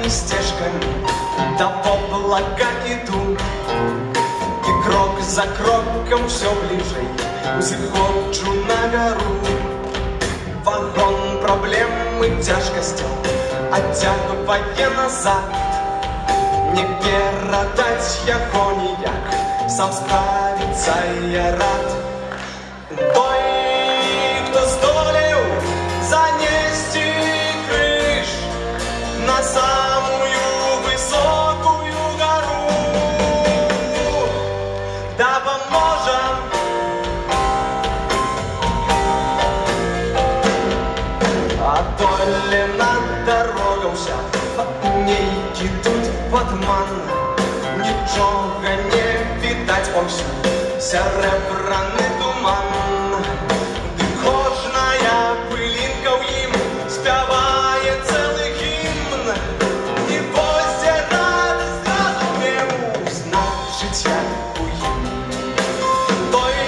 Стежками до облака иду, и крок за кроком все ближе взходжу на гору. Вагон проблемы тяжкостью оттягивая назад. Не передать я коняк, сам справиться я рад. Той, кто здолел занести крыш на самую высокую гору, да поможем. А то ли над дорогом вся под ней идут подман. Ничего не видать вовсю, серебряный туман. Кожная пылинка у им спевает целый гимн. И возле радость сразу не узнать життя у им. Той,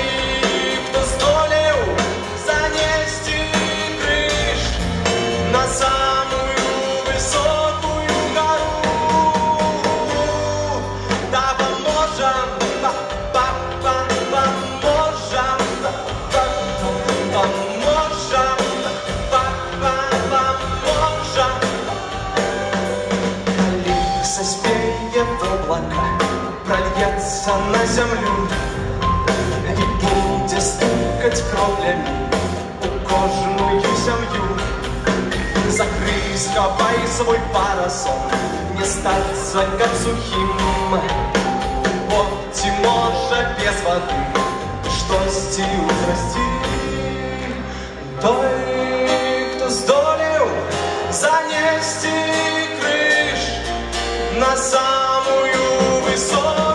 кто здолел занести крыш на самую высокую гору, да поможем, поможем. Калипсо спеет облако, прольется на землю и будет стукать кровлями у кожную семью. Закрыскавай свой парасон, не стать загад сухим. Вот может без воды, что стил прости. Той, кто здолел занести крыш на самую высокую